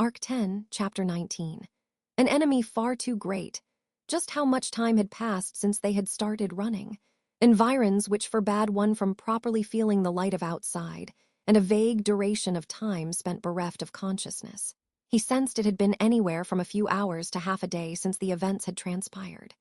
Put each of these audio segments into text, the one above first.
Arc 10, Chapter 19. An enemy far too great. Just how much time had passed since they had started running. Environs which forbade one from properly feeling the light of outside, and a vague duration of time spent bereft of consciousness. He sensed it had been anywhere from a few hours to half a day since the events had transpired.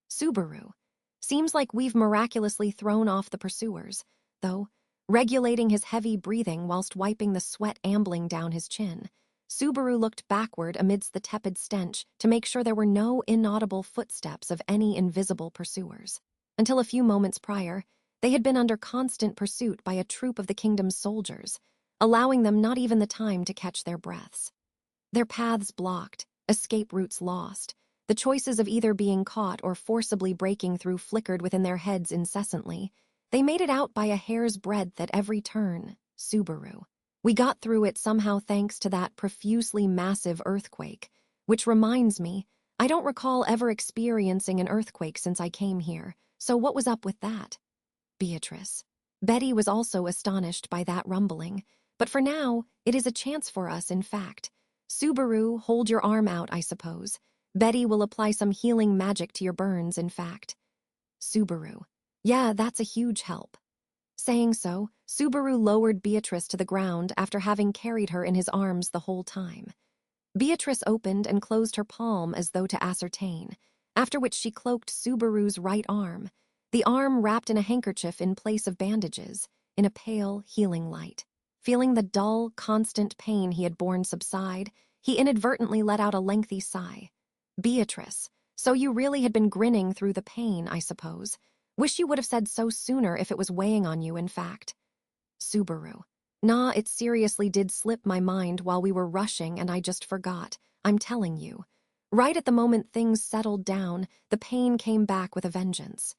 Subaru. Seems like we've miraculously thrown off the pursuers, though, regulating his heavy breathing whilst wiping the sweat ambling down his chin, Subaru looked backward amidst the tepid stench to make sure there were no inaudible footsteps of any invisible pursuers. Until a few moments prior, they had been under constant pursuit by a troop of the kingdom's soldiers, allowing them not even the time to catch their breaths. Their paths blocked, escape routes lost, the choices of either being caught or forcibly breaking through flickered within their heads incessantly. They made it out by a hair's breadth at every turn. Subaru. We got through it somehow thanks to that profusely massive earthquake, which reminds me, I don't recall ever experiencing an earthquake since I came here, so what was up with that? Beatrice. Betty was also astonished by that rumbling, but for now, it is a chance for us, in fact. Subaru, hold your arm out, I suppose. Betty will apply some healing magic to your burns, in fact. Subaru. Yeah, that's a huge help. Saying so, Subaru lowered Beatrice to the ground after having carried her in his arms the whole time. Beatrice opened and closed her palm as though to ascertain, after which she cloaked Subaru's right arm, the arm wrapped in a handkerchief in place of bandages, in a pale, healing light. Feeling the dull, constant pain he had borne subside, he inadvertently let out a lengthy sigh. Beatrice, so you really had been grinning through the pain, I suppose. Wish you would have said so sooner if it was weighing on you, in fact. Subaru. Nah, it seriously did slip my mind while we were rushing and I just forgot. I'm telling you. Right at the moment things settled down, the pain came back with a vengeance.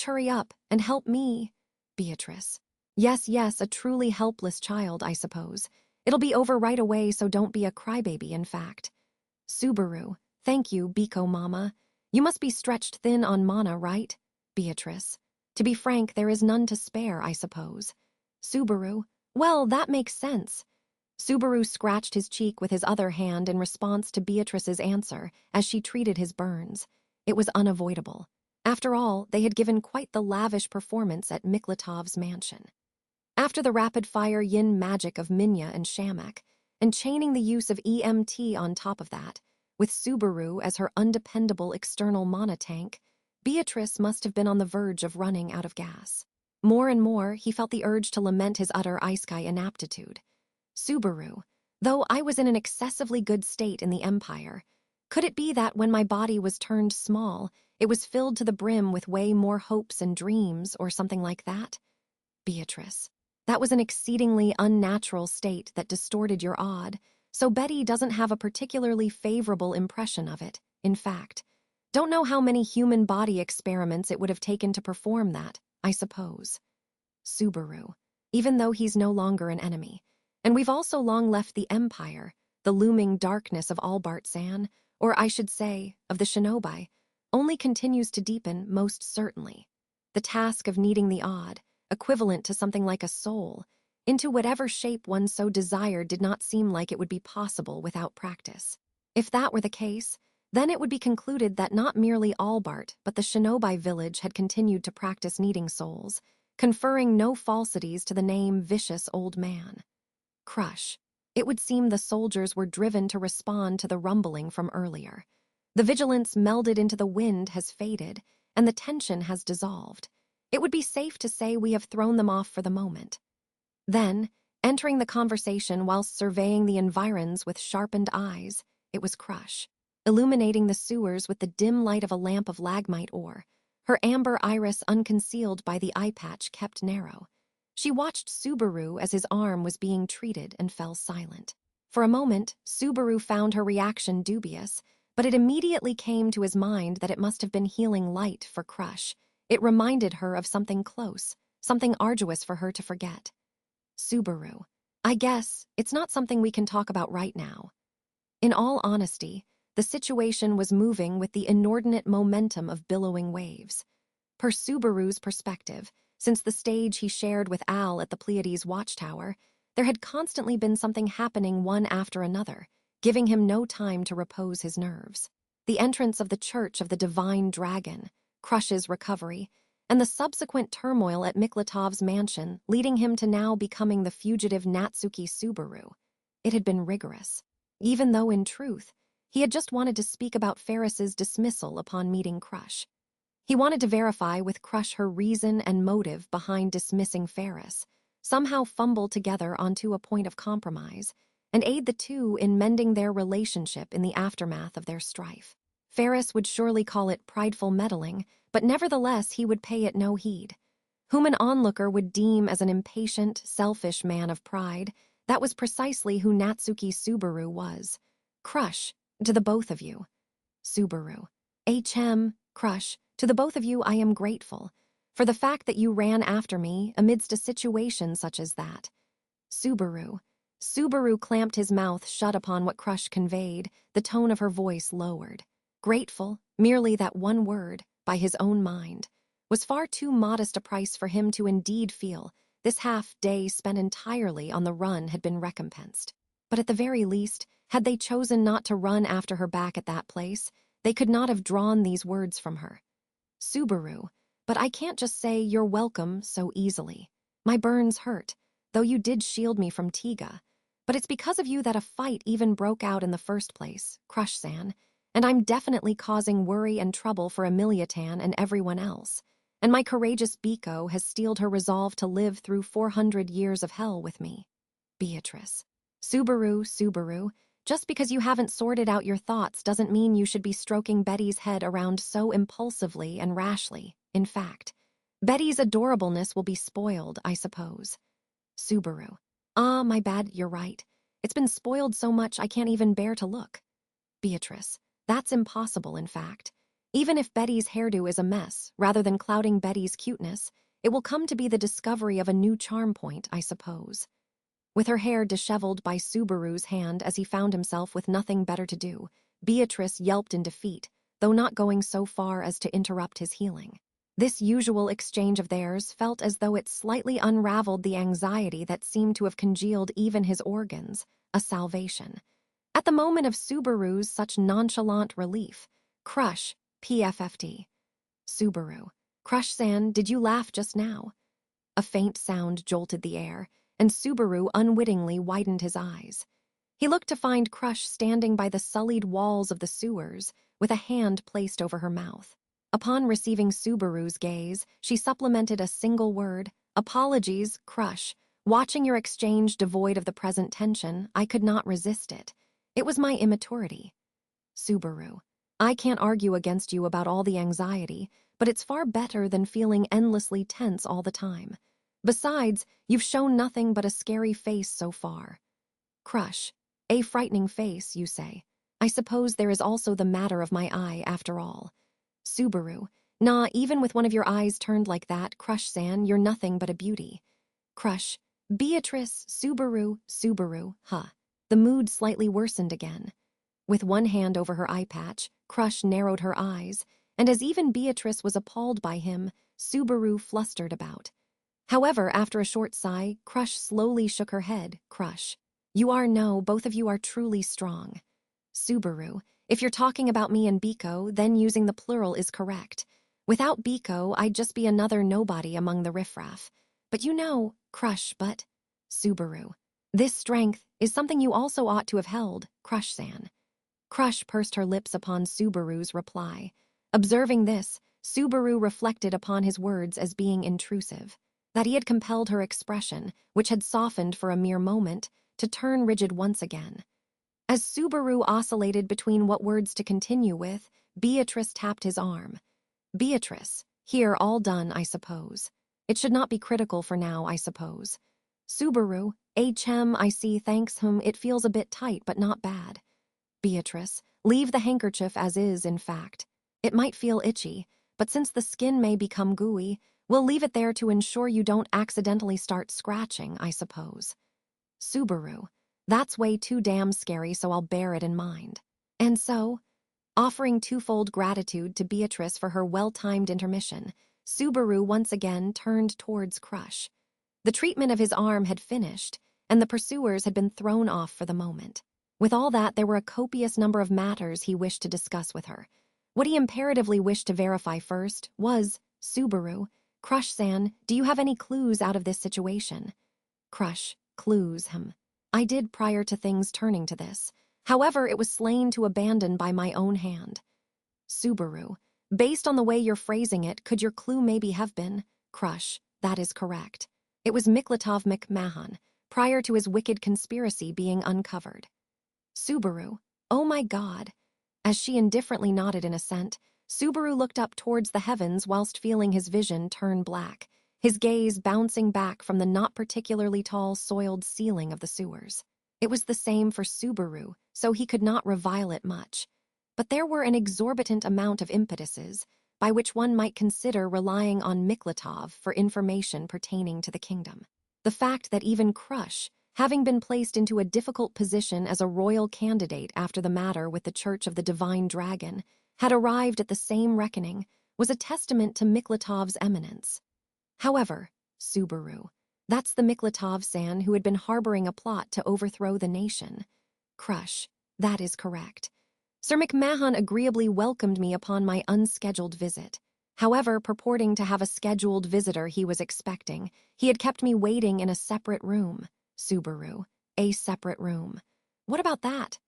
Hurry up and help me. Beatrice. Yes, a truly helpless child, I suppose. It'll be over right away, so don't be a crybaby, in fact. Subaru. Thank you, Biko Mama. You must be stretched thin on mana, right? Beatrice. To be frank, there is none to spare, I suppose. Subaru. Well, that makes sense. Subaru scratched his cheek with his other hand in response to Beatrice's answer as she treated his burns. It was unavoidable. After all, they had given quite the lavish performance at Miklatov's mansion. After the rapid-fire yin magic of Minya and Shamak, and chaining the use of EMT on top of that, with Subaru as her undependable external mana tank, Beatrice must have been on the verge of running out of gas. More and more, he felt the urge to lament his utter Isekai inaptitude. Subaru, though I was in an excessively good state in the Empire, could it be that when my body was turned small, it was filled to the brim with way more hopes and dreams or something like that? Beatrice. That was an exceedingly unnatural state that distorted your odd, so Betty doesn't have a particularly favorable impression of it, in fact. Don't know how many human body experiments it would have taken to perform that, I suppose. Subaru. Even though he's no longer an enemy. And we've also long left the Empire, the looming darkness of Albartsan, or I should say, of the Shinobi, only continues to deepen most certainly. The task of kneading the odd, equivalent to something like a soul, into whatever shape one so desired did not seem like it would be possible without practice. If that were the case, then it would be concluded that not merely Albart, but the Shinobi village had continued to practice kneading souls, conferring no falsities to the name Vicious Old Man. Crush. It would seem the soldiers were driven to respond to the rumbling from earlier. The vigilance melded into the wind has faded, and the tension has dissolved. It would be safe to say we have thrown them off for the moment. Then, entering the conversation whilst surveying the environs with sharpened eyes, it was Crush, illuminating the sewers with the dim light of a lamp of lagmite ore, her amber iris unconcealed by the eye patch kept narrow. She watched Subaru as his arm was being treated and fell silent. For a moment, Subaru found her reaction dubious, but it immediately came to his mind that it must have been healing light for Crush. It reminded her of something close, something arduous for her to forget. Subaru. I guess it's not something we can talk about right now. In all honesty, the situation was moving with the inordinate momentum of billowing waves. Per Subaru's perspective, since the stage he shared with Al at the Pleiades watchtower, there had constantly been something happening one after another, giving him no time to repose his nerves. The entrance of the Church of the Divine Dragon, Crush's recovery, and the subsequent turmoil at Miklatov's mansion, leading him to now becoming the fugitive Natsuki Subaru. It had been rigorous, even though in truth, he had just wanted to speak about Ferris's dismissal upon meeting Crush. He wanted to verify with Crush her reason and motive behind dismissing Ferris, somehow fumble together onto a point of compromise, and aid the two in mending their relationship in the aftermath of their strife. Ferris would surely call it prideful meddling, but nevertheless he would pay it no heed. Whom an onlooker would deem as an impatient, selfish man of pride, that was precisely who Natsuki Subaru was. Crush, to the both of you. Subaru. Crush, to the both of you I am grateful, for the fact that you ran after me amidst a situation such as that. Subaru. Subaru clamped his mouth shut upon what Crush conveyed, the tone of her voice lowered. Grateful, merely that one word, by his own mind, was far too modest a price for him to indeed feel this half-day spent entirely on the run had been recompensed. But at the very least, had they chosen not to run after her back at that place, they could not have drawn these words from her. Subaru, but I can't just say you're welcome so easily. My burns hurt, though you did shield me from Tiga. But it's because of you that a fight even broke out in the first place, Crush-san, and I'm definitely causing worry and trouble for Emilia-tan and everyone else. And my courageous Biko has steeled her resolve to live through 400 years of hell with me. Beatrice. Subaru, just because you haven't sorted out your thoughts doesn't mean you should be stroking Betty's head around so impulsively and rashly. In fact, Betty's adorableness will be spoiled, I suppose. Subaru. Ah, my bad, you're right. It's been spoiled so much I can't even bear to look. Beatrice. That's impossible, in fact. Even if Betty's hairdo is a mess, rather than clouding Betty's cuteness, it will come to be the discovery of a new charm point, I suppose. With her hair disheveled by Subaru's hand as he found himself with nothing better to do, Beatrice yelped in defeat, though not going so far as to interrupt his healing. This usual exchange of theirs felt as though it slightly unraveled the anxiety that seemed to have congealed even his organs, a salvation. At the moment of Subaru's such nonchalant relief, Crush, PFFD. Subaru. Crush-san, did you laugh just now? A faint sound jolted the air, and Subaru unwittingly widened his eyes. He looked to find Crush standing by the sullied walls of the sewers, with a hand placed over her mouth. Upon receiving Subaru's gaze, she supplemented a single word, "Apologies, Crush. Watching your exchange devoid of the present tension, I could not resist it. It was my immaturity." Subaru. I can't argue against you about all the anxiety, but it's far better than feeling endlessly tense all the time. Besides, you've shown nothing but a scary face so far. Crush. A frightening face, you say. I suppose there is also the matter of my eye, after all. Subaru. Nah, even with one of your eyes turned like that, Crush-san, you're nothing but a beauty. Crush. Beatrice, Subaru, huh. The mood slightly worsened again. With one hand over her eye patch, Crush narrowed her eyes, and as even Beatrice was appalled by him, Subaru flustered about. However, after a short sigh, Crush slowly shook her head. Crush. Both of you are truly strong. Subaru. If you're talking about me and Biko, then using the plural is correct. Without Biko, I'd just be another nobody among the riffraff. But Crush, but... Subaru. This strength is something you also ought to have held, Crush-san. Crush pursed her lips upon Subaru's reply. Observing this, Subaru reflected upon his words as being intrusive, that he had compelled her expression, which had softened for a mere moment, to turn rigid once again. As Subaru oscillated between what words to continue with, Beatrice tapped his arm. Beatrice, here, all done, I suppose. It should not be critical for now, I suppose. Subaru, I see, thanks, it feels a bit tight, but not bad. Beatrice, leave the handkerchief as is, in fact. It might feel itchy, but since the skin may become gooey, we'll leave it there to ensure you don't accidentally start scratching, I suppose. Subaru, that's way too damn scary, so I'll bear it in mind. And so, offering twofold gratitude to Beatrice for her well-timed intermission, Subaru once again turned towards Crush. The treatment of his arm had finished, and the pursuers had been thrown off for the moment. With all that, there were a copious number of matters he wished to discuss with her. What he imperatively wished to verify first was, Subaru, Crush-san, do you have any clues out of this situation? Crush, clues, I did prior to things turning to this. However, it was slain to abandon by my own hand. Subaru, based on the way you're phrasing it, could your clue maybe have been? Crush, that is correct. It was Miklatov McMahon, prior to his wicked conspiracy being uncovered. Subaru, oh my God. As she indifferently nodded in assent, Subaru looked up towards the heavens whilst feeling his vision turn black, his gaze bouncing back from the not particularly tall soiled ceiling of the sewers. It was the same for Subaru, so he could not revile it much. But there were an exorbitant amount of impetuses, by which one might consider relying on Miklatov for information pertaining to the kingdom. The fact that even Crush, having been placed into a difficult position as a royal candidate after the matter with the Church of the Divine Dragon, had arrived at the same reckoning, was a testament to Miklatov's eminence. However, Subaru, that's the Miklatov-san who had been harboring a plot to overthrow the nation. Crush, that is correct. Sir McMahon agreeably welcomed me upon my unscheduled visit. However, purporting to have a scheduled visitor he was expecting, he had kept me waiting in a separate room. Subaru, a separate room. What about that?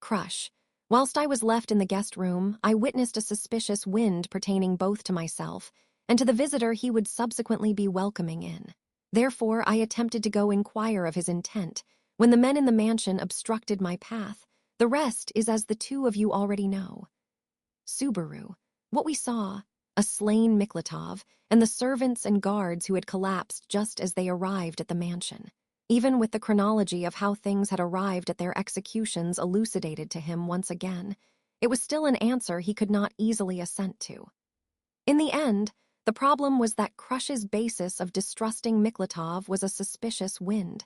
Crush, whilst I was left in the guest room, I witnessed a suspicious wind pertaining both to myself and to the visitor he would subsequently be welcoming in. Therefore, I attempted to go inquire of his intent, when the men in the mansion obstructed my path. The rest is as the two of you already know. Subaru, what we saw, a slain Miklatov, and the servants and guards who had collapsed just as they arrived at the mansion. Even with the chronology of how things had arrived at their executions elucidated to him once again, it was still an answer he could not easily assent to. In the end, the problem was that Crush's basis of distrusting Miklatov was a suspicious wind.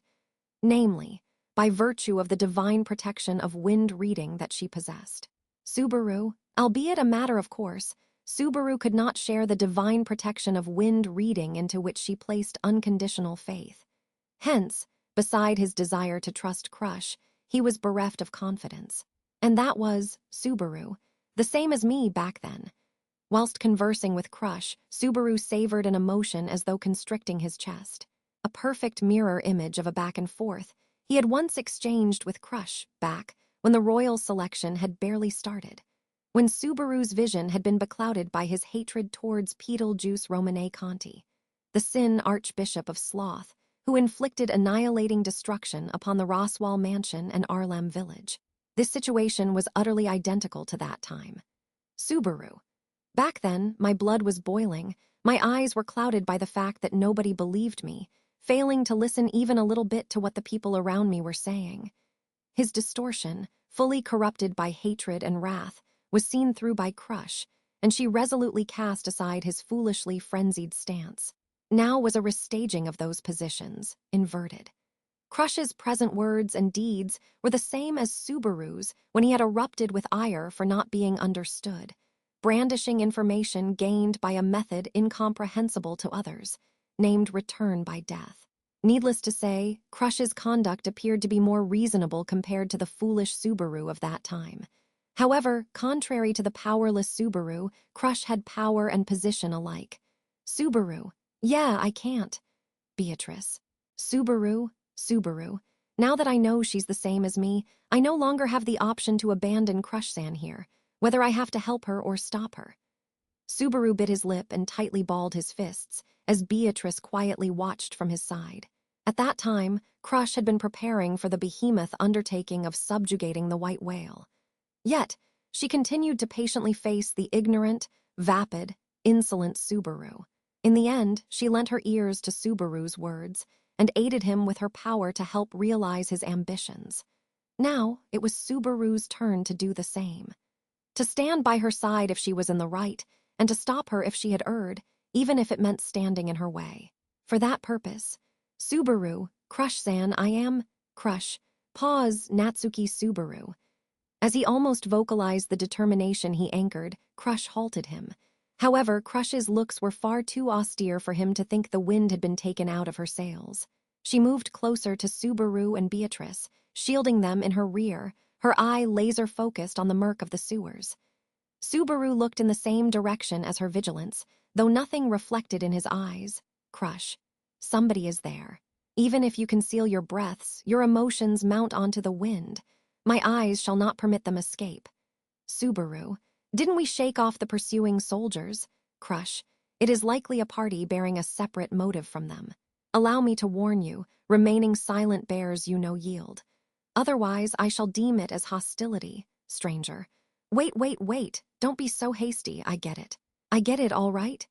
Namely, by virtue of the divine protection of wind reading that she possessed. Subaru, albeit a matter of course, Subaru could not share the divine protection of wind reading into which she placed unconditional faith. Hence, beside his desire to trust Crush, he was bereft of confidence. And that was, Subaru, the same as me back then. Whilst conversing with Crush, Subaru savored an emotion as though constricting his chest. A perfect mirror image of a back and forth he had once exchanged with Crush back when the royal selection had barely started, when Subaru's vision had been beclouded by his hatred towards Betelgeuse Romane Conti, the Sin Archbishop of Sloth, who inflicted annihilating destruction upon the Roswell mansion and Arlam village. This situation was utterly identical to that time. Subaru. Back then, my blood was boiling, my eyes were clouded by the fact that nobody believed me, failing to listen even a little bit to what the people around me were saying. His distortion, fully corrupted by hatred and wrath, was seen through by Crush, and she resolutely cast aside his foolishly frenzied stance. Now was a restaging of those positions, inverted. Crush's present words and deeds were the same as Subaru's when he had erupted with ire for not being understood, brandishing information gained by a method incomprehensible to others, named return by death. Needless to say, Crush's conduct appeared to be more reasonable compared to the foolish Subaru of that time. However, contrary to the powerless Subaru, Crush had power and position alike. Subaru, yeah, I can't. Beatrice, Subaru, now that I know she's the same as me, I no longer have the option to abandon Crush-san here, whether I have to help her or stop her. Subaru bit his lip and tightly balled his fists, as Beatrice quietly watched from his side. At that time, Crush had been preparing for the behemoth undertaking of subjugating the white whale. Yet, she continued to patiently face the ignorant, vapid, insolent Subaru. In the end, she lent her ears to Subaru's words and aided him with her power to help realize his ambitions. Now, it was Subaru's turn to do the same. To stand by her side if she was in the right, and to stop her if she had erred, even if it meant standing in her way. For that purpose, Subaru, Crush-san, I am, Crush, pause, Natsuki Subaru. As he almost vocalized the determination he anchored, Crush halted him. However, Crush's looks were far too austere for him to think the wind had been taken out of her sails. She moved closer to Subaru and Beatrice, shielding them in her rear, her eye laser-focused on the murk of the sewers. Subaru looked in the same direction as her vigilance, though nothing reflected in his eyes. Crush. Somebody is there. Even if you conceal your breaths, your emotions mount onto the wind. My eyes shall not permit them escape. Subaru. Didn't we shake off the pursuing soldiers? Crush. It is likely a party bearing a separate motive from them. Allow me to warn you, remaining silent bears you no yield. Otherwise, I shall deem it as hostility. Stranger. Wait. Don't be so hasty, I get it. I get it, all right?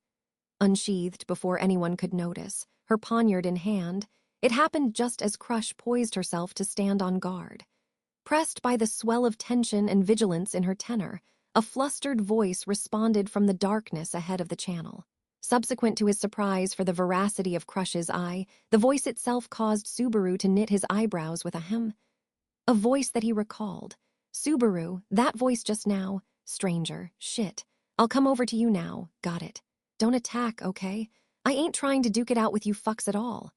Unsheathed before anyone could notice, her poniard in hand, it happened just as Crush poised herself to stand on guard. Pressed by the swell of tension and vigilance in her tenor, a flustered voice responded from the darkness ahead of the channel. Subsequent to his surprise for the veracity of Crush's eye, the voice itself caused Subaru to knit his eyebrows with a hem. A voice that he recalled. Subaru, that voice just now. Stranger, shit. I'll come over to you now, got it. Don't attack, okay? I ain't trying to duke it out with you fucks at all.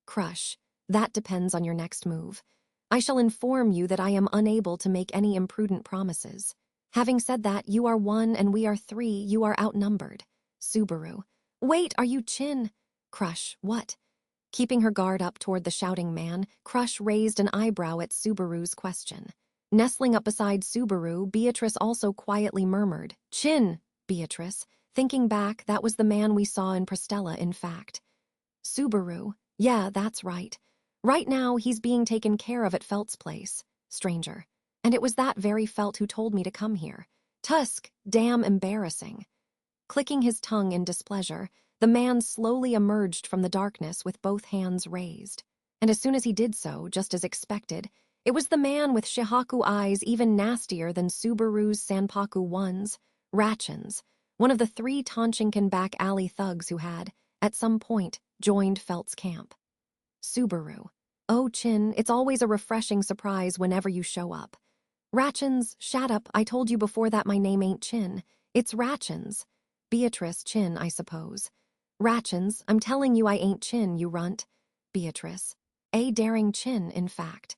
Crush, that depends on your next move. I shall inform you that I am unable to make any imprudent promises. Having said that, you are 1 and we are 3, you are outnumbered. Subaru. Wait, are you Chin? Crush, what? Keeping her guard up toward the shouting man, Crush raised an eyebrow at Subaru's question. Nestling up beside Subaru, Beatrice also quietly murmured, Chin, Beatrice. Thinking back, that was the man we saw in Prestella, in fact. Subaru. Yeah, that's right. Right now, he's being taken care of at Felt's place. Stranger. And it was that very Felt who told me to come here. Tusk, damn embarrassing. Clicking his tongue in displeasure, the man slowly emerged from the darkness with both hands raised. And as soon as he did so, just as expected, it was the man with Shihaku eyes even nastier than Subaru's Sanpaku ones, Ratchins, one of the 3 Tonchinkan back alley thugs who had, at some point, joined Felt's camp. Subaru. Oh, Chin, it's always a refreshing surprise whenever you show up. Ratchins, shut up, I told you before that my name ain't Chin. It's Ratchins. Beatrice Chin, I suppose. Ratchins, I'm telling you I ain't Chin, you runt. Beatrice. A daring Chin, in fact.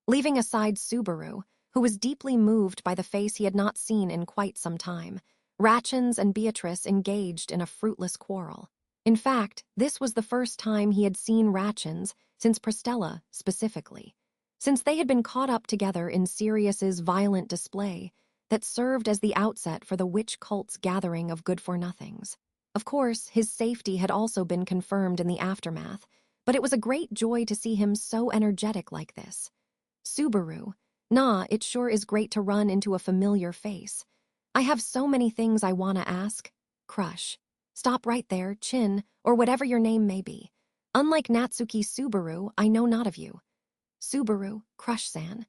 Leaving aside Subaru, who was deeply moved by the face he had not seen in quite some time, Ratchins and Beatrice engaged in a fruitless quarrel. In fact, this was the first time he had seen Ratchins since Prestella, specifically. Since they had been caught up together in Sirius's violent display that served as the outset for the witch cult's gathering of good-for-nothings. Of course, his safety had also been confirmed in the aftermath, but it was a great joy to see him so energetic like this. Subaru. Nah, it sure is great to run into a familiar face. I have so many things I want to ask. Crush. Stop right there, Chin, or whatever your name may be. Unlike Natsuki Subaru, I know not of you. Subaru, Crush-san.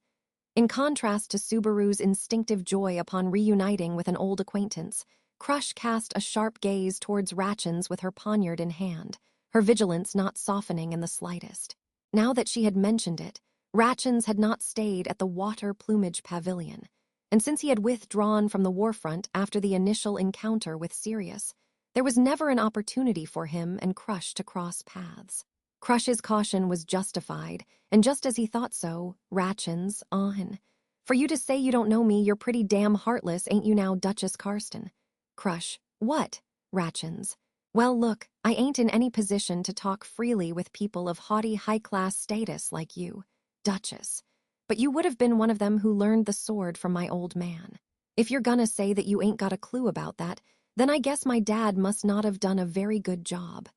In contrast to Subaru's instinctive joy upon reuniting with an old acquaintance, Crush cast a sharp gaze towards Ratchins with her poniard in hand, her vigilance not softening in the slightest. Now that she had mentioned it, Ratchins had not stayed at the Water Plumage Pavilion, and since he had withdrawn from the warfront after the initial encounter with Sirius, there was never an opportunity for him and Crush to cross paths. Crush's caution was justified, and just as he thought so, Ratchins, on. For you to say you don't know me, you're pretty damn heartless, ain't you now, Duchess Karsten? Crush. What? Ratchins. Well, look, I ain't in any position to talk freely with people of haughty high-class status like you, Duchess. But you would have been one of them who learned the sword from my old man. If you're gonna say that you ain't got a clue about that, then I guess my dad must not have done a very good job.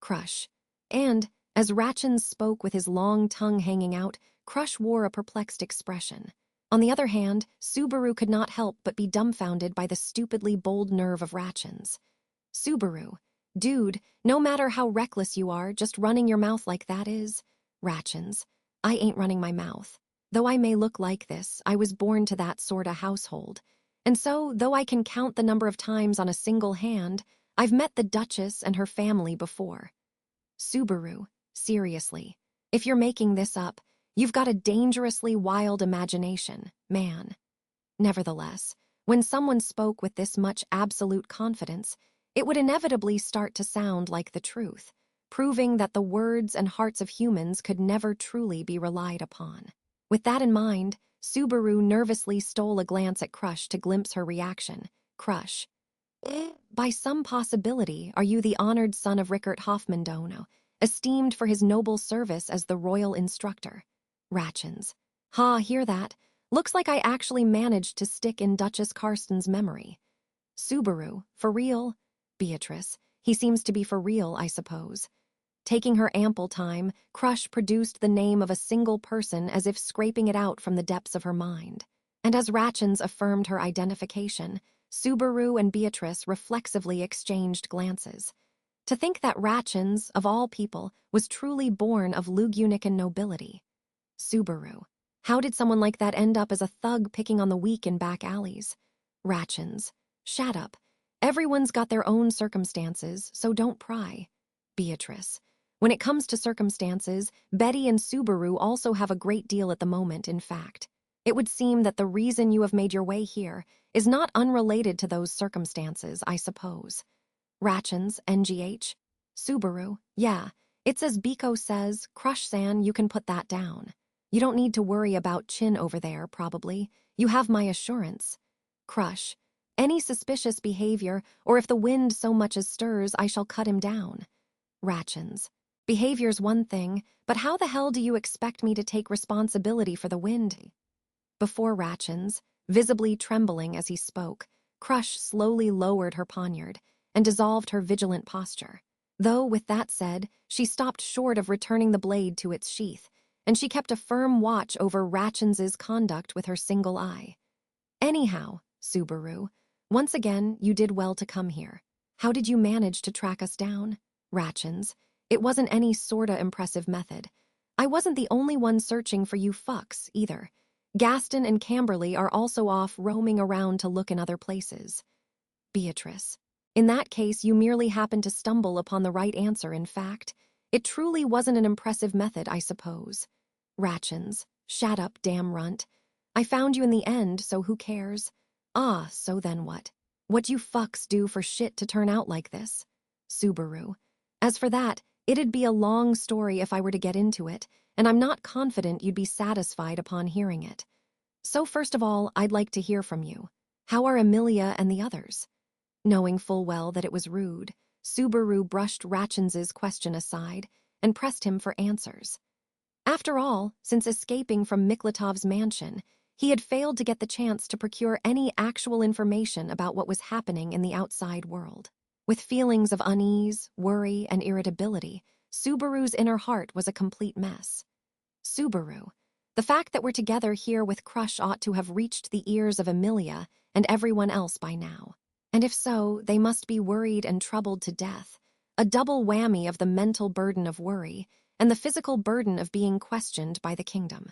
Crush. And, as Ratchins spoke with his long tongue hanging out, Crush wore a perplexed expression. On the other hand, Subaru could not help but be dumbfounded by the stupidly bold nerve of Ratchins. Subaru. Dude, no matter how reckless you are, just running your mouth like that is. Ratchins. I ain't running my mouth. Though I may look like this, I was born to that sorta household. And so, though I can count the number of times on a single hand, I've met the Duchess and her family before. Subaru. Seriously. If you're making this up, you've got a dangerously wild imagination, man. Nevertheless, when someone spoke with this much absolute confidence, it would inevitably start to sound like the truth, proving that the words and hearts of humans could never truly be relied upon. With that in mind, Subaru nervously stole a glance at Crush to glimpse her reaction. Crush. By some possibility, are you the honored son of Rickert Hoffmandono, esteemed for his noble service as the royal instructor? Ratchins. Ha, hear that? Looks like I actually managed to stick in Duchess Karsten's memory. Subaru, for real? Beatrice. He seems to be for real, I suppose. Taking her ample time, Crush produced the name of a single person as if scraping it out from the depths of her mind. And as Ratchins affirmed her identification, Subaru and Beatrice reflexively exchanged glances. To think that Ratchins, of all people, was truly born of Lugunican nobility. Subaru. How did someone like that end up as a thug picking on the weak in back alleys? Ratchins. Shut up. Everyone's got their own circumstances, so don't pry. Beatrice. When it comes to circumstances, Betty and Subaru also have a great deal at the moment, in fact. It would seem that the reason you have made your way here is not unrelated to those circumstances, I suppose. Ratchins, NGH. Subaru. Yeah, it's as Biko says, Crush-san, you can put that down. You don't need to worry about Chin over there, probably. You have my assurance. Crush. Any suspicious behavior, or if the wind so much as stirs, I shall cut him down. Ratchins. Behavior's one thing, but how the hell do you expect me to take responsibility for the wind? Before Ratchins, visibly trembling as he spoke, Crush slowly lowered her poniard and dissolved her vigilant posture. Though, with that said, she stopped short of returning the blade to its sheath, and she kept a firm watch over Ratchins's conduct with her single eye. Anyhow, Subaru, once again, you did well to come here. How did you manage to track us down? Ratchins. It wasn't any sorta impressive method. I wasn't the only one searching for you fucks, either. Gaston and Camberley are also off roaming around to look in other places. Beatrice. In that case, you merely happened to stumble upon the right answer, in fact. It truly wasn't an impressive method, I suppose. Ratchins. Shut up, damn runt. I found you in the end, so who cares? Ah, so then what? What you fucks do for shit to turn out like this? Subaru. As for that, it'd be a long story if I were to get into it, and I'm not confident you'd be satisfied upon hearing it. So first of all, I'd like to hear from you. How are Emilia and the others? Knowing full well that it was rude, Subaru brushed Ratchins's question aside and pressed him for answers. After all, since escaping from Miklatov's mansion, he had failed to get the chance to procure any actual information about what was happening in the outside world. With feelings of unease, worry, and irritability, Subaru's inner heart was a complete mess. Subaru. The fact that we're together here with Crush ought to have reached the ears of Emilia and everyone else by now. And if so, they must be worried and troubled to death. A double whammy of the mental burden of worry and the physical burden of being questioned by the kingdom.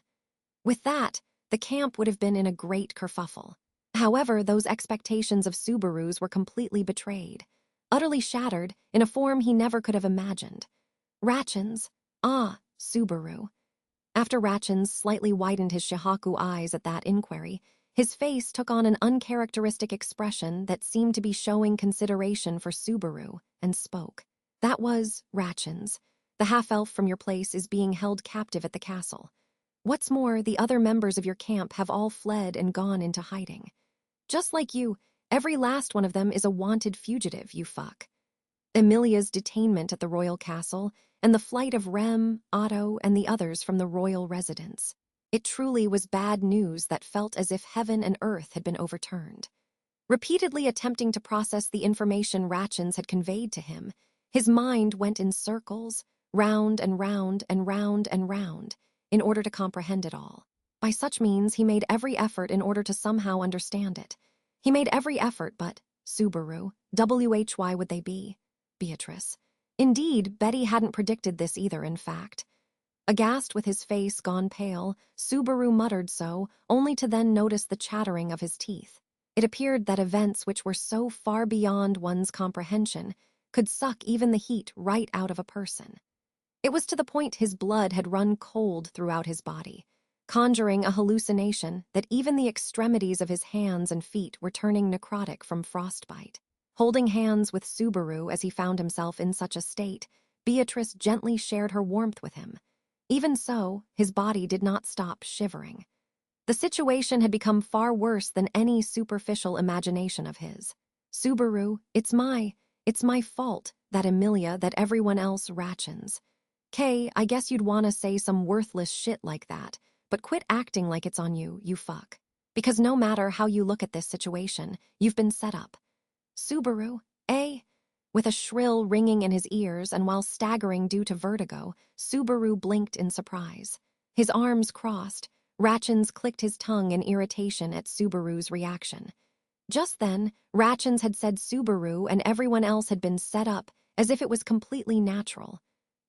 With that, the camp would have been in a great kerfuffle. However, those expectations of Subaru's were completely betrayed, utterly shattered in a form he never could have imagined. Ratchins. Ah, Subaru. After Ratchins slightly widened his Shihaku eyes at that inquiry, his face took on an uncharacteristic expression that seemed to be showing consideration for Subaru, and spoke. That was, Ratchins. The half-elf from your place is being held captive at the castle. What's more, the other members of your camp have all fled and gone into hiding. Just like you, every last one of them is a wanted fugitive, you fuck. Emilia's detainment at the royal castle, and the flight of Rem, Otto, and the others from the royal residence. It truly was bad news that felt as if heaven and earth had been overturned. Repeatedly attempting to process the information Ratchins had conveyed to him, his mind went in circles, round and round and round and round, in order to comprehend it all. By such means, he made every effort in order to somehow understand it. He made every effort, but, Subaru, why would they be? Beatrice. Indeed, Betty hadn't predicted this either, in fact. Aghast with his face gone pale, Subaru muttered so, only to then notice the chattering of his teeth. It appeared that events which were so far beyond one's comprehension could suck even the heat right out of a person. It was to the point his blood had run cold throughout his body, conjuring a hallucination that even the extremities of his hands and feet were turning necrotic from frostbite. Holding hands with Subaru as he found himself in such a state, Beatrice gently shared her warmth with him. Even so, his body did not stop shivering. The situation had become far worse than any superficial imagination of his. Subaru, it's my fault, that Emilia, that everyone else ratchins. Kay, I guess you'd wanna say some worthless shit like that, but quit acting like it's on you, you fuck. Because no matter how you look at this situation, you've been set up. Subaru, eh? With a shrill ringing in his ears and while staggering due to vertigo, Subaru blinked in surprise. His arms crossed. Ratchins clicked his tongue in irritation at Subaru's reaction. Just then, Ratchins had said Subaru and everyone else had been set up as if it was completely natural.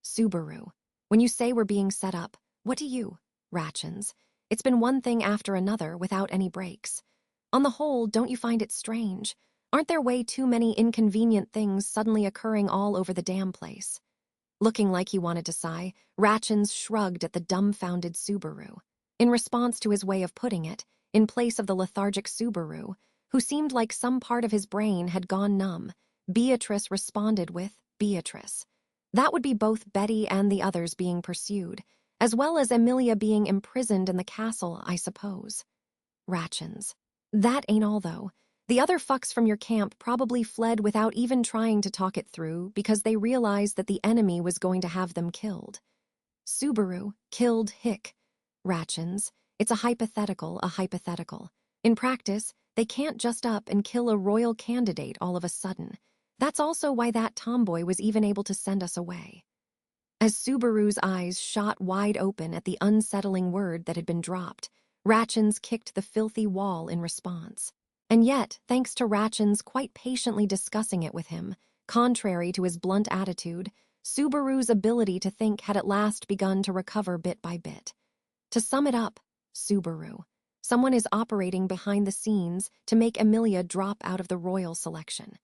Subaru, when you say we're being set up, what do you, Ratchins? It's been one thing after another without any breaks. On the whole, don't you find it strange? Aren't there way too many inconvenient things suddenly occurring all over the damn place? Looking like he wanted to sigh, Ratchins shrugged at the dumbfounded Subaru. In response to his way of putting it, in place of the lethargic Subaru, who seemed like some part of his brain had gone numb, Beatrice responded with, Beatrice. That would be both Betty and the others being pursued, as well as Emilia being imprisoned in the castle, I suppose. Ratchins. That ain't all, though. The other fucks from your camp probably fled without even trying to talk it through because they realized that the enemy was going to have them killed. Subaru killed Hick. Ratchins. It's a hypothetical. In practice, they can't just up and kill a royal candidate all of a sudden. That's also why that tomboy was even able to send us away. As Subaru's eyes shot wide open at the unsettling word that had been dropped, Ratchins kicked the filthy wall in response. And yet, thanks to Ratchins quite patiently discussing it with him, contrary to his blunt attitude, Subaru's ability to think had at last begun to recover bit by bit. To sum it up, Subaru, someone is operating behind the scenes to make Emilia drop out of the royal selection.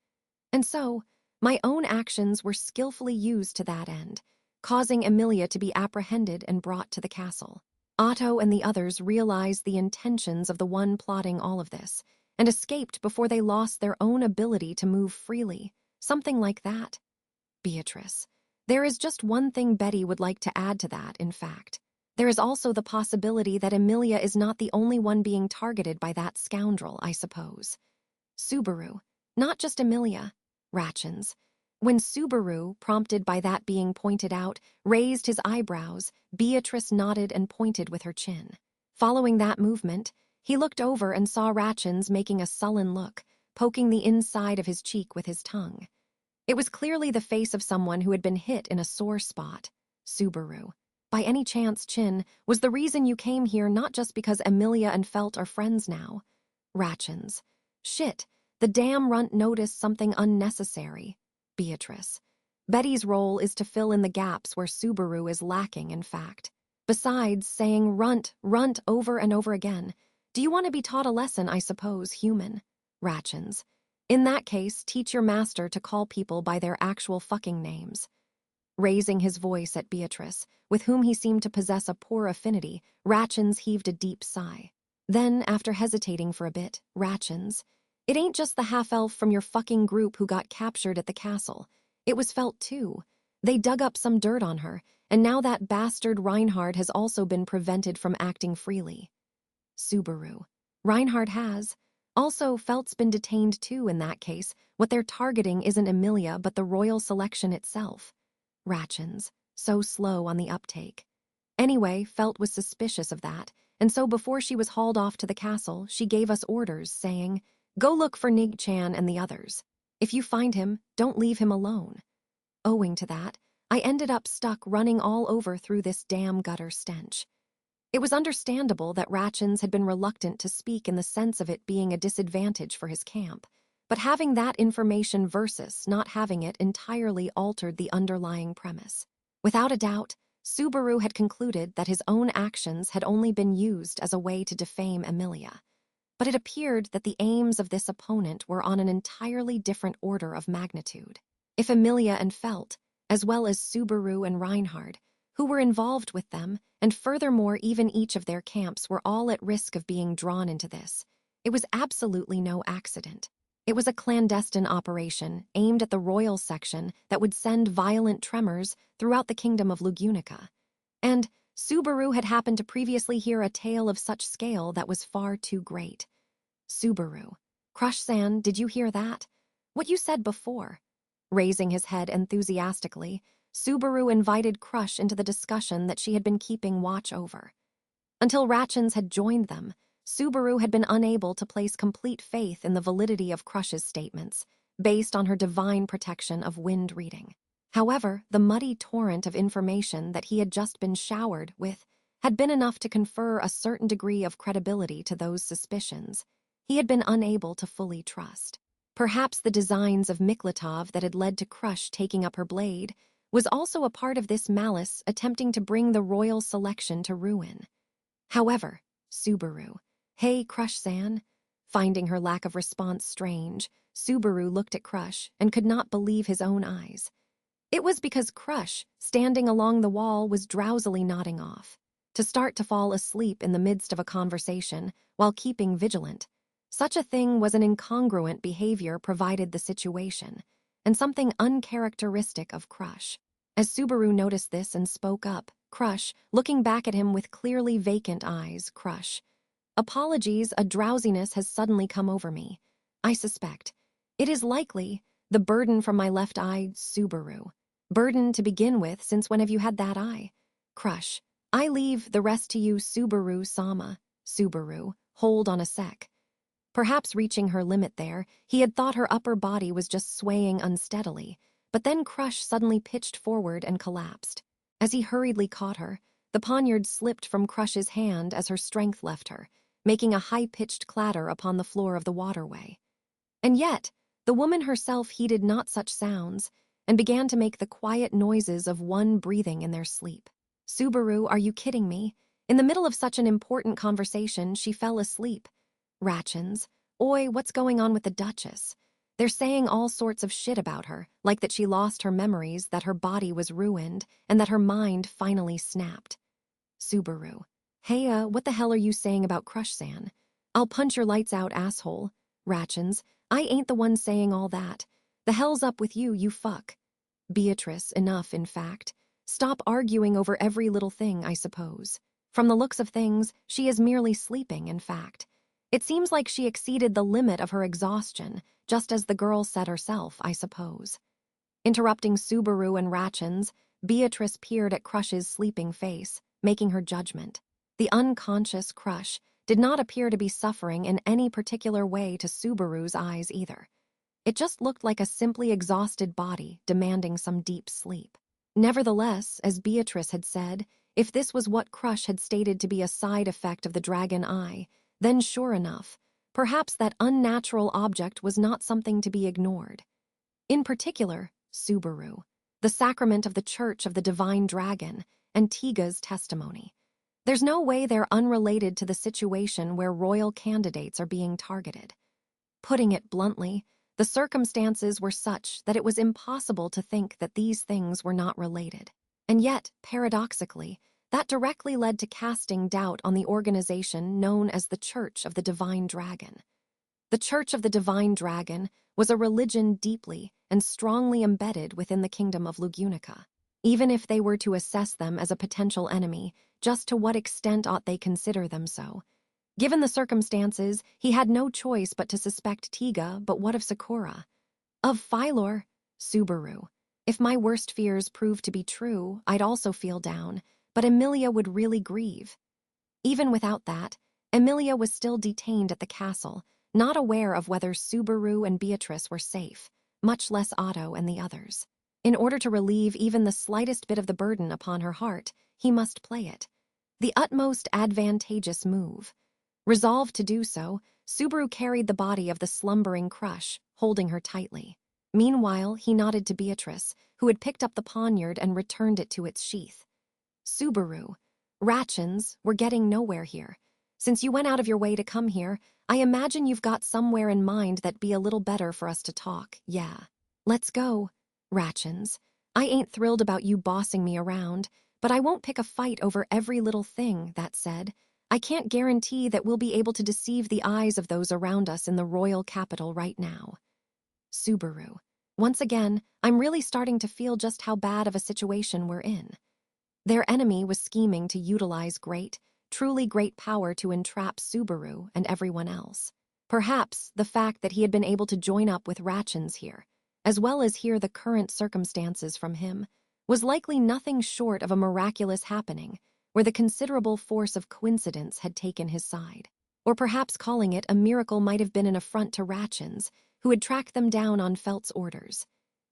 And so, my own actions were skillfully used to that end, causing Emilia to be apprehended and brought to the castle. Otto and the others realized the intentions of the one plotting all of this, and escaped before they lost their own ability to move freely, something like that. Beatrice. There is just one thing Betty would like to add to that, in fact. There is also the possibility that Emilia is not the only one being targeted by that scoundrel, I suppose. Subaru. Not just Emilia. Ratchins. When Subaru, prompted by that being pointed out, raised his eyebrows, Beatrice nodded and pointed with her chin. Following that movement, he looked over and saw Ratchins making a sullen look, poking the inside of his cheek with his tongue. It was clearly the face of someone who had been hit in a sore spot. Subaru. By any chance, Chin, was the reason you came here not just because Emilia and Felt are friends now? Ratchins. Shit, the damn runt noticed something unnecessary. Beatrice. Betty's role is to fill in the gaps where Subaru is lacking, in fact. Besides saying runt over and over again, do you want to be taught a lesson, I suppose, human? Ratchins. In that case, teach your master to call people by their actual fucking names. Raising his voice at Beatrice, with whom he seemed to possess a poor affinity, Ratchins heaved a deep sigh. Then, after hesitating for a bit, Ratchins. It ain't just the half-elf from your fucking group who got captured at the castle. It was Felt too. They dug up some dirt on her, and now that bastard Reinhard has also been prevented from acting freely. Subaru. Reinhard has. Also, Felt's been detained too in that case. What they're targeting isn't Emilia, but the royal selection itself. Ratchins. So slow on the uptake. Anyway, Felt was suspicious of that, and so before she was hauled off to the castle, she gave us orders, saying, Go look for Nig-chan and the others. If you find him, don't leave him alone. Owing to that, I ended up stuck running all over through this damn gutter stench. It was understandable that Ratchins had been reluctant to speak in the sense of it being a disadvantage for his camp, but having that information versus not having it entirely altered the underlying premise. Without a doubt, Subaru had concluded that his own actions had only been used as a way to defame Emilia. But it appeared that the aims of this opponent were on an entirely different order of magnitude. If Emilia and Felt, as well as Subaru and Reinhard, who were involved with them, and furthermore even each of their camps were all at risk of being drawn into this, it was absolutely no accident. It was a clandestine operation aimed at the royal section that would send violent tremors throughout the kingdom of Lugunica. And, Subaru had happened to previously hear a tale of such scale that was far too great. Subaru. Crush-san, did you hear that? What you said before. Raising his head enthusiastically, Subaru invited Crush into the discussion that she had been keeping watch over. Until Ratchins had joined them, Subaru had been unable to place complete faith in the validity of Crush's statements, based on her divine protection of wind reading. However, the muddy torrent of information that he had just been showered with had been enough to confer a certain degree of credibility to those suspicions he had been unable to fully trust. Perhaps the designs of Miklatov that had led to Crush taking up her blade was also a part of this malice attempting to bring the royal selection to ruin. However, Subaru. Hey, Crush-san. Finding her lack of response strange, Subaru looked at Crush and could not believe his own eyes. It was because Crush, standing along the wall, was drowsily nodding off, to start to fall asleep in the midst of a conversation while keeping vigilant. Such a thing was an incongruent behavior provided the situation, and something uncharacteristic of Crush. As Subaru noticed this and spoke up, Crush, looking back at him with clearly vacant eyes, Crush. Apologies, a drowsiness has suddenly come over me. I suspect. It is likely the burden from my left eye, Subaru. Burden to begin with, since when have you had that eye? Crush. I leave the rest to you, Subaru-sama. Subaru, hold on a sec. Perhaps reaching her limit there, he had thought her upper body was just swaying unsteadily, but then Crush suddenly pitched forward and collapsed. As he hurriedly caught her, the poniard slipped from Crush's hand as her strength left her, making a high-pitched clatter upon the floor of the waterway. And yet, the woman herself heeded not such sounds, and began to make the quiet noises of one breathing in their sleep. Subaru, are you kidding me? In the middle of such an important conversation, she fell asleep. Ratchins, oi, what's going on with the Duchess? They're saying all sorts of shit about her, like that she lost her memories, that her body was ruined, and that her mind finally snapped. Subaru, hey, what the hell are you saying about Crush-san? I'll punch your lights out, asshole. Ratchins, I ain't the one saying all that. The hell's up with you, you fuck? Beatrice, enough, in fact. Stop arguing over every little thing, I suppose. From the looks of things, she is merely sleeping, in fact. It seems like she exceeded the limit of her exhaustion, just as the girl said herself, I suppose. Interrupting Subaru and Ratchins, Beatrice peered at Crush's sleeping face, making her judgment. The unconscious Crush did not appear to be suffering in any particular way to Subaru's eyes either. It just looked like a simply exhausted body demanding some deep sleep. Nevertheless, as Beatrice had said, if this was what Crush had stated to be a side effect of the dragon eye, then sure enough, perhaps that unnatural object was not something to be ignored. In particular, Subaru, the sacrament of the Church of the Divine Dragon, and Tiga's testimony. There's no way they're unrelated to the situation where royal candidates are being targeted. Putting it bluntly, the circumstances were such that it was impossible to think that these things were not related. And yet, paradoxically, that directly led to casting doubt on the organization known as the Church of the Divine Dragon. The Church of the Divine Dragon was a religion deeply and strongly embedded within the kingdom of Lugunica. Even if they were to assess them as a potential enemy, just to what extent ought they consider them so? Given the circumstances, he had no choice but to suspect Tiga, but what of Sakura? Of Phylor? Subaru. If my worst fears proved to be true, I'd also feel down, but Emilia would really grieve. Even without that, Emilia was still detained at the castle, not aware of whether Subaru and Beatrice were safe, much less Otto and the others. In order to relieve even the slightest bit of the burden upon her heart, he must play it. The utmost advantageous move. Resolved to do so, Subaru carried the body of the slumbering Crush, holding her tightly. Meanwhile, he nodded to Beatrice, who had picked up the poniard and returned it to its sheath. Subaru, Ratchins, we're getting nowhere here. Since you went out of your way to come here, I imagine you've got somewhere in mind that'd be a little better for us to talk, yeah. Let's go. Ratchins, I ain't thrilled about you bossing me around, but I won't pick a fight over every little thing, that said. I can't guarantee that we'll be able to deceive the eyes of those around us in the royal capital right now. Subaru, once again, I'm really starting to feel just how bad of a situation we're in. Their enemy was scheming to utilize great, truly great power to entrap Subaru and everyone else. Perhaps the fact that he had been able to join up with Ratchins here, as well as hear the current circumstances from him, was likely nothing short of a miraculous happening where the considerable force of coincidence had taken his side. Or perhaps calling it a miracle might have been an affront to Ratchins, who had tracked them down on Felt's orders.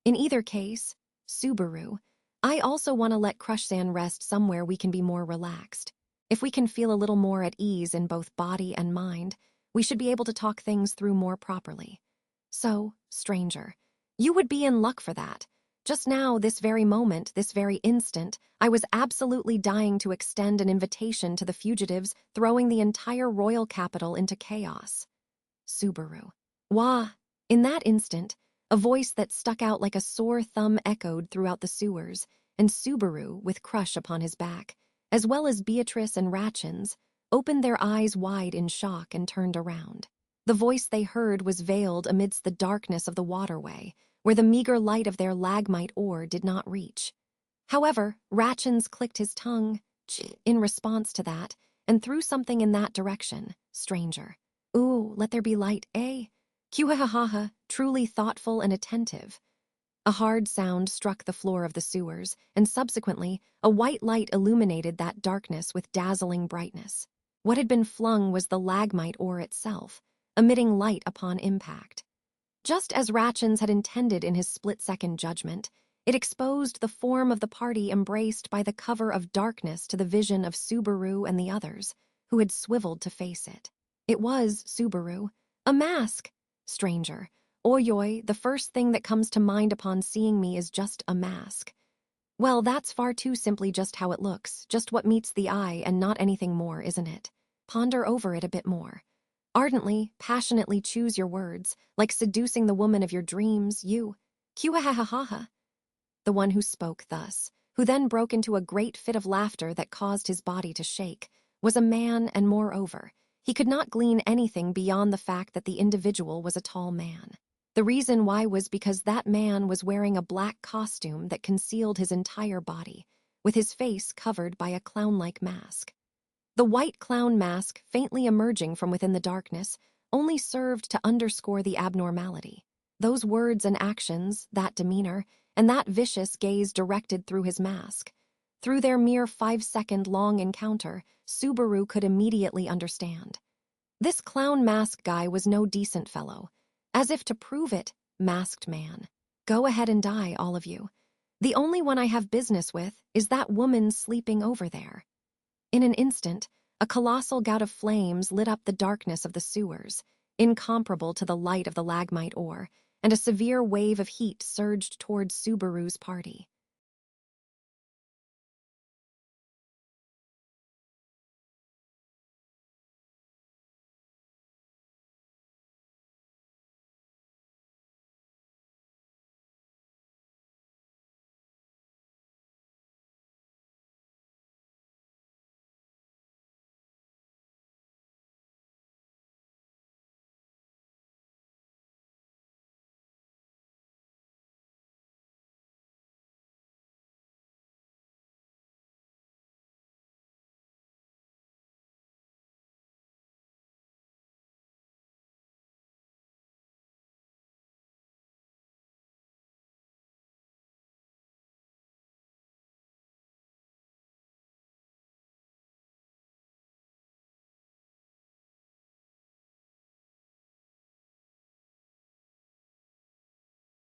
In either case, Subaru, I also want to let Crushsan rest somewhere we can be more relaxed. If we can feel a little more at ease in both body and mind, we should be able to talk things through more properly. So, stranger, you would be in luck for that. Just now, this very moment, this very instant, I was absolutely dying to extend an invitation to the fugitives, throwing the entire royal capital into chaos. Subaru. Wah! In that instant, a voice that stuck out like a sore thumb echoed throughout the sewers, and Subaru, with Crush upon his back, as well as Beatrice and Ratchins, opened their eyes wide in shock and turned around. The voice they heard was veiled amidst the darkness of the waterway, where the meager light of their lagmite ore did not reach. However, Ratchins clicked his tongue in response to that and threw something in that direction. Stranger. Ooh, let there be light, eh? Q-ha-ha-ha, truly thoughtful and attentive. A hard sound struck the floor of the sewers, and subsequently, a white light illuminated that darkness with dazzling brightness. What had been flung was the lagmite ore itself, emitting light upon impact. Just as Ratchins had intended in his split-second judgment, it exposed the form of the party embraced by the cover of darkness to the vision of Subaru and the others, who had swiveled to face it. It was Subaru. A mask! Stranger. Oyoy, the first thing that comes to mind upon seeing me is just a mask. Well, that's far too simply just how it looks, just what meets the eye and not anything more, isn't it? Ponder over it a bit more. Ardently, passionately choose your words, like seducing the woman of your dreams, you. Q-ha-ha-ha-ha. The one who spoke thus, who then broke into a great fit of laughter that caused his body to shake, was a man, and moreover, he could not glean anything beyond the fact that the individual was a tall man. The reason why was because that man was wearing a black costume that concealed his entire body, with his face covered by a clown-like mask. The white clown mask, faintly emerging from within the darkness, only served to underscore the abnormality. Those words and actions, that demeanor, and that vicious gaze directed through his mask. Through their mere 5-second-long encounter, Subaru could immediately understand. This clown mask guy was no decent fellow. As if to prove it, masked man. Go ahead and die, all of you. The only one I have business with is that woman sleeping over there. In an instant, a colossal gout of flames lit up the darkness of the sewers, incomparable to the light of the lagmite ore, and a severe wave of heat surged towards Subaru's party.